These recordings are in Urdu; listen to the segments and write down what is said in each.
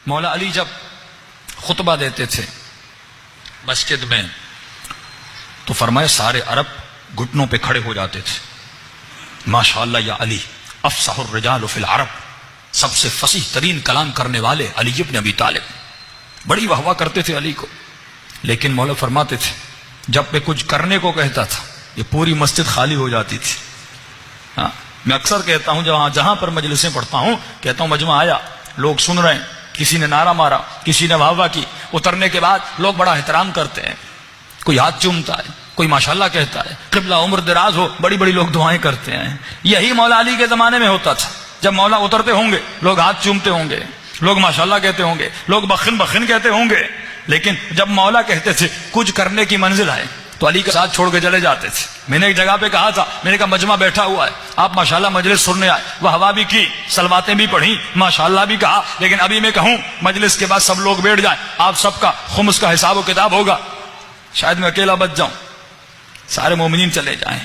مولا علی جب خطبہ دیتے تھے مسجد میں تو فرمایا سارے عرب گھٹنوں پہ کھڑے ہو جاتے تھے. ماشاءاللہ یا علی افصح الرجال فی العرب، سب سے فصیح ترین کلام کرنے والے علی ابن ابی طالب. بڑی واہ واہ کرتے تھے علی کو. لیکن مولا فرماتے تھے جب میں کچھ کرنے کو کہتا تھا یہ پوری مسجد خالی ہو جاتی تھی. ہاں میں اکثر کہتا ہوں جہاں پر مجلسیں پڑھتا ہوں کہتا ہوں مجمع آیا، لوگ سن رہے ہیں، کسی نے نعرہ مارا، کسی نے واہ واہ کی، اترنے کے بعد لوگ بڑا احترام کرتے ہیں، کوئی ہاتھ چومتا ہے، کوئی ماشاءاللہ کہتا ہے، قبلہ عمر دراز ہو، بڑی بڑی لوگ دعائیں کرتے ہیں. یہی مولا علی کے زمانے میں ہوتا تھا. جب مولا اترتے ہوں گے لوگ ہاتھ چومتے ہوں گے، لوگ ماشاءاللہ کہتے ہوں گے، لوگ بخن بخن کہتے ہوں گے. لیکن جب مولا کہتے تھے کچھ کرنے کی منزل آئے تو علی کے ساتھ چھوڑ کے چلے جاتے تھے. میں نے ایک جگہ پہ کہا تھا، میں نے کہا مجمع بیٹھا ہوا ہے، آپ ماشاءاللہ مجلس سننے آئے، وہ ہوا بھی کی، سلواتیں بھی پڑھی، ماشاءاللہ بھی کہا، لیکن ابھی میں کہوں مجلس کے بعد سب لوگ بیٹھ جائیں، آپ سب کا خمس کا حساب و کتاب ہوگا، شاید میں اکیلا بچ جاؤں، سارے مومنین چلے جائیں.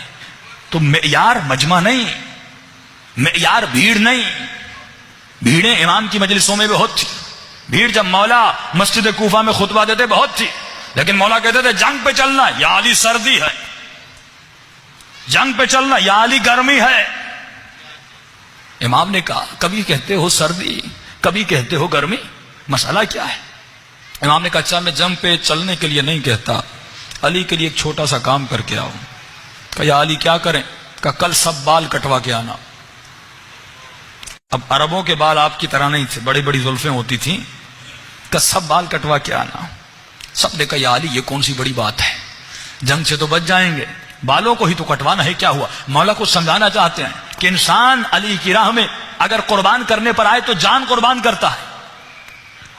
تو معیار مجمع نہیں، معیار بھیڑ نہیں. بھیڑیں امام کی مجلسوں میں بہت تھی. بھیڑ جب مولا مسجد کوفہ میں خطبہ دیتے بہت تھی، لیکن مولا کہتے تھے جنگ پہ چلنا یا علی سردی ہے، جنگ پہ چلنا یا علی گرمی ہے. امام نے کہا کبھی کہتے ہو سردی، کبھی کہتے ہو گرمی، مسئلہ کیا ہے؟ امام نے کہا اچھا میں جنگ پہ چلنے کے لیے نہیں کہتا، علی کے لیے ایک چھوٹا سا کام کر کے آؤ. کہا یا علی کیا کریں؟ کہا کل سب بال کٹوا کے آنا. اب عربوں کے بال آپ کی طرح نہیں تھے، بڑی بڑی زلفیں ہوتی تھیں. کہا سب بال کٹوا کے آنا. سب نے کہا یا علی یہ کون سی بڑی بات ہے، جنگ سے تو بچ جائیں گے، بالوں کو ہی تو کٹوانا ہے، کیا ہوا؟ مولا کو سمجھانا چاہتے ہیں کہ انسان علی کی راہ میں اگر قربان کرنے پر آئے تو جان قربان کرتا ہے،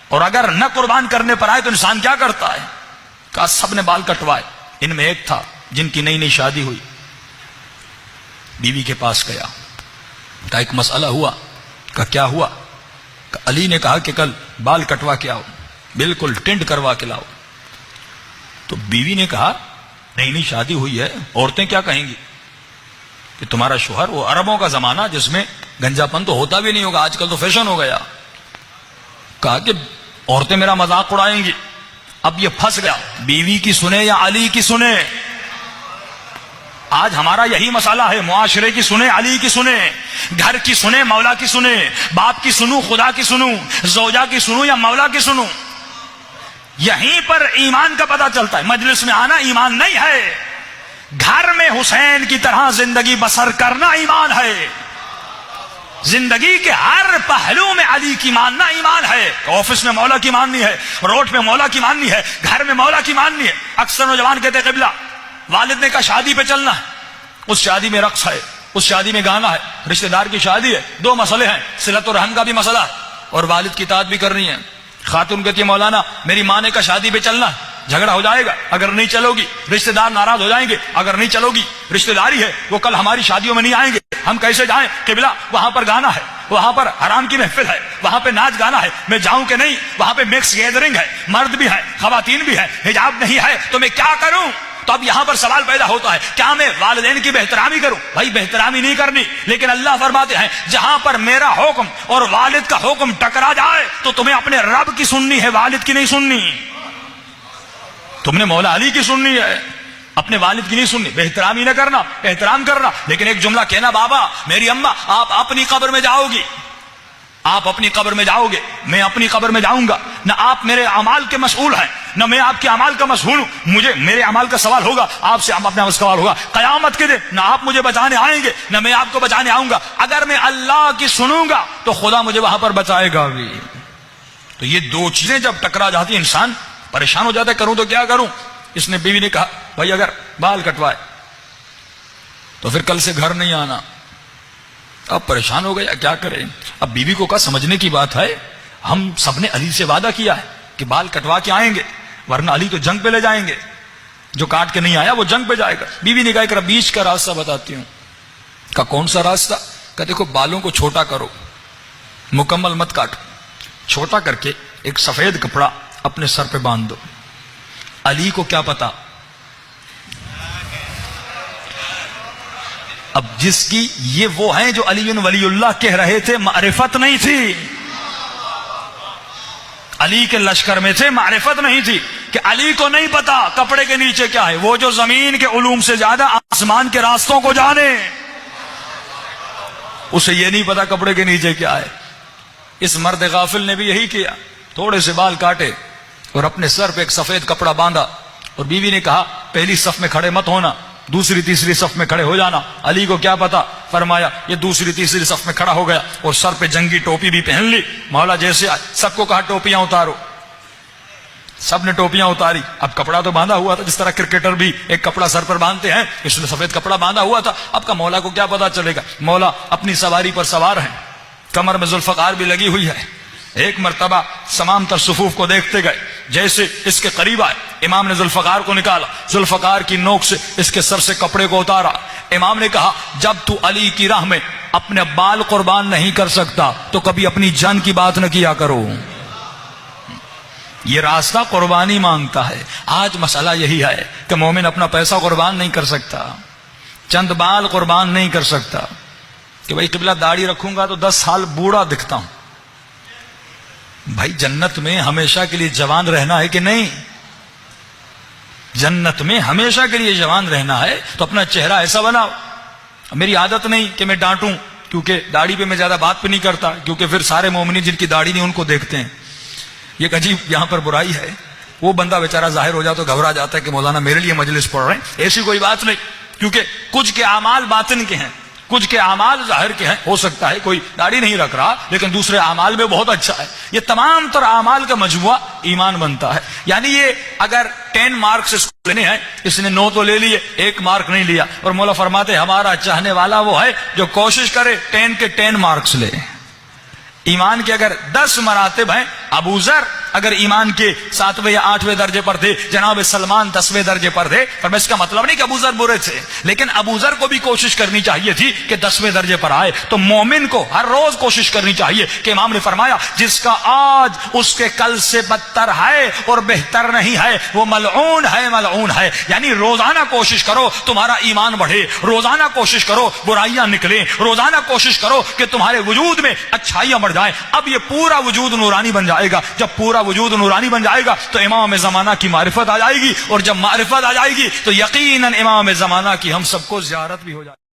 اور اگر نہ قربان کرنے پر آئے تو انسان کیا کرتا ہے. کہا سب نے بال کٹوائے. ان میں ایک تھا جن کی نئی نئی شادی ہوئی، بیوی کے پاس گیا، کہا ایک مسئلہ ہوا. کہا کیا ہوا؟ کہا علی نے کہا کہ کل بال کٹوا کے آؤ، بالکل ٹینڈ کروا کے لاؤ. تو بیوی نے کہا نئی نئی شادی ہوئی ہے، عورتیں کیا کہیں گی کہ تمہارا شوہر، وہ عربوں کا زمانہ جس میں گنجا پن تو ہوتا بھی نہیں ہوگا، آج کل تو فیشن ہو گیا. کہا کہ عورتیں میرا مذاق اڑائیں گی. اب یہ پھنس گیا، بیوی کی سنے یا علی کی سنے؟ آج ہمارا یہی مسئلہ ہے، معاشرے کی سنے علی کی سنے، گھر کی سنے مولا کی سنے، باپ کی سنوں خدا کی سنوں، زوجہ کی سنوں یا مولا کی سنوں. یہیں پر ایمان کا پتہ چلتا ہے. مجلس میں آنا ایمان نہیں ہے، گھر میں حسین کی طرح زندگی بسر کرنا ایمان ہے. زندگی کے ہر پہلو میں علی کی ماننا ایمان ہے. آفس میں مولا کی ماننی ہے، روڈ پہ مولا کی ماننی ہے، گھر میں مولا کی ماننی ہے. اکثر نوجوان کہتے ہیں قبلہ، والد نے کہا شادی پہ چلنا ہے، اس شادی میں رقص ہے، اس شادی میں گانا ہے، رشتہ دار کی شادی ہے، دو مسئلے ہیں، صلت و رحم کا بھی مسئلہ ہے اور والد کی اطاعت بھی کرنی ہے. خاتون کہتی ہے مولانا میری ماں نے کہا شادی پہ چلنا ہے، جھگڑا ہو جائے گا اگر نہیں چلو گی، رشتہ دار ناراض ہو جائیں گے اگر نہیں چلو گی، رشتہ داری ہے وہ کل ہماری شادیوں میں نہیں آئیں گے، ہم کیسے جائیں؟ قبلہ وہاں پر گانا ہے، وہاں پر حرام کی محفل ہے، وہاں پہ ناچ گانا ہے، میں جاؤں کہ نہیں؟ وہاں پہ مکس گیدرنگ ہے، مرد بھی ہے خواتین بھی ہے، حجاب نہیں ہے تو میں کیا کروں؟ تو اب یہاں پر سوال پیدا ہوتا ہے کیا میں والدین کی بہترامی کروں؟ بھائی بہترامی نہیں کرنی، لیکن اللہ فرماتے ہیں جہاں پر میرا حکم اور والد کا حکم ٹکرا جائے تو تمہیں اپنے رب کی سننی ہے، والد کی نہیں سننی. تم نے مولا علی کی سننی ہے، اپنے والد کی نہیں سننی. بہترامی نہ کرنا، احترام کرنا، لیکن ایک جملہ کہنا بابا میری اماں آپ اپنی قبر میں جاؤ گی، آپ اپنی قبر میں جاؤ گے، میں اپنی قبر میں جاؤں گا، نہ آپ میرے اعمال کے مسئول ہیں نہ میں آپ کے اعمال کا مسئول ہوں. مجھے میرے اعمال کا سوال ہوگا، آپ سے اپنے اپنا سوال ہوگا. قیامت کے دن نہ آپ مجھے بچانے آئیں گے نہ میں آپ کو بچانے آؤں گا. اگر میں اللہ کی سنوں گا تو خدا مجھے وہاں پر بچائے گا بھی. تو یہ دو چیزیں جب ٹکرا جاتی انسان پریشان ہو جاتا ہے، کروں تو کیا کروں. اس نے بیوی نے کہا بھائی اگر بال کٹوائے تو پھر کل سے گھر نہیں آنا. اب پریشان ہو گیا کیا کرے. اب بیوی کو کہا سمجھنے کی بات ہے، ہم سب نے علی سے وعدہ کیا ہے کہ بال کٹوا کے آئیں گے، ورنہ علی تو جنگ پہ لے جائیں گے، جو کاٹ کے نہیں آیا وہ جنگ پہ جائے گا. بیوی نے کہا ایک بیچ کا راستہ بتاتی ہوں. کہا کون سا راستہ؟ کہا دیکھو بالوں کو چھوٹا کرو، مکمل مت کاٹو، چھوٹا کر کے ایک سفید کپڑا اپنے سر پہ باندھ دو. علی کو کیا پتا، اب جس کی یہ وہ ہیں جو علی ولی اللہ کہہ رہے تھے، معرفت نہیں تھی. علی کے لشکر میں تھے، معرفت نہیں تھی کہ علی کو نہیں پتا کپڑے کے نیچے کیا ہے، وہ جو زمین کے علوم سے زیادہ آسمان کے راستوں کو جانے، اسے یہ نہیں پتا کپڑے کے نیچے کیا ہے۔ اس مرد غافل نے بھی یہی کیا، تھوڑے سے بال کاٹے اور اپنے سر پہ ایک سفید کپڑا باندھا، اور بیوی نے کہا پہلی صف میں کھڑے مت ہونا، دوسری تیسری صف میں کھڑے ہو جانا۔ علی کو کیا پتا، فرمایا یہ دوسری تیسری صف میں کھڑا ہو گیا اور سر پہ جنگی ٹوپی بھی پہن لی۔ مولا جیسے آئے سب کو کہا ٹوپیاں اتارو، سب نے ٹوپیاں اتاری۔ اب کپڑا تو باندھا ہوا تھا، جس طرح کرکٹر بھی ایک کپڑا سر پر باندھتے ہیں، اس نے سفید کپڑا باندھا ہوا تھا۔ اب کا مولا کو کیا پتا چلے گا، مولا اپنی سواری پر سوار ہیں، کمر میں ذوالفقار بھی لگی ہوئی ہے۔ ایک مرتبہ تمام تر صفوف کو دیکھتے گئے، جیسے اس کے قریب آئے امام نے ذوالفقار کو نکالا، ذوالفقار کی نوک سے اس کے سر سے کپڑے کو اتارا۔ امام نے کہا جب تو علی کی راہ میں اپنے بال قربان نہیں کر سکتا تو کبھی اپنی جان کی بات نہ کیا کرو، یہ راستہ قربانی مانگتا ہے۔ آج مسئلہ یہی ہے کہ مومن اپنا پیسہ قربان نہیں کر سکتا، چند بال قربان نہیں کر سکتا کہ بھائی قبلہ داڑھی رکھوں گا تو 10 سال بوڑھا دکھتا ہوں۔ بھائی جنت میں ہمیشہ کے لیے جوان رہنا ہے کہ نہیں؟ جنت میں ہمیشہ کے لیے جوان رہنا ہے تو اپنا چہرہ ایسا بناؤ۔ میری عادت نہیں کہ میں ڈانٹوں، کیونکہ داڑھی پہ میں زیادہ بات پہ نہیں کرتا، کیونکہ پھر سارے مومنین جن کی داڑھی نہیں ان کو دیکھتے ہیں۔ یہ ایک عجیب یہاں پر برائی ہے، وہ بندہ بیچارہ ظاہر ہو جاتا تو گھبرا جاتا ہے کہ مولانا میرے لیے مجلس پڑھ رہے ہیں۔ ایسی کوئی بات نہیں، کیونکہ کچھ کے اعمال باطن کے ہیں، کچھ کے اعمال ظاہر کے ہیں۔ ہو سکتا ہے کوئی داڑھی نہیں رکھ رہا لیکن دوسرے اعمال میں بہت اچھا ہے۔ یہ تمام تر اعمال کا مجموعہ ایمان بنتا ہے۔ یعنی یہ اگر 10 مارکس اس کو لینے ہیں، اس نے 9 تو لے لیے، 1 مارک نہیں لیا، اور مولا فرماتے ہمارا چاہنے والا وہ ہے جو کوشش کرے 10 کے 10 مارکس لے۔ ایمان کے اگر 10 مراتب ہیں، ابو ذر اگر ایمان کے 7ویں یا 8ویں درجے پر تھے، جناب سلمان 10ویں درجے پر تھے، پر اس کا مطلب نہیں کہ ابو ذر برے تھے، لیکن ابو ذر کو بھی کوشش کرنی چاہیے تھی کہ 10ویں درجے پر آئے۔ تو مومن کو ہر روز کوشش کرنی چاہیے کہ امام نے فرمایا جس کا آج اس کے کل سے بدتر ہے اور بہتر نہیں ہے وہ ملعون ہے، ملعون ہے۔ یعنی روزانہ کوشش کرو تمہارا ایمان بڑھے، روزانہ کوشش کرو برائیاں نکلیں، روزانہ کوشش کرو کہ تمہارے وجود میں اچھائیاں بڑھ جائیں۔ اب یہ پورا وجود نورانی بن جائے گا۔ جب پورا وجود نورانی بن جائے گا تو امام زمانہ کی معرفت آ جائے گی، اور جب معرفت آ جائے گی تو یقیناً امام زمانہ کی ہم سب کو زیارت بھی ہو جائے گی۔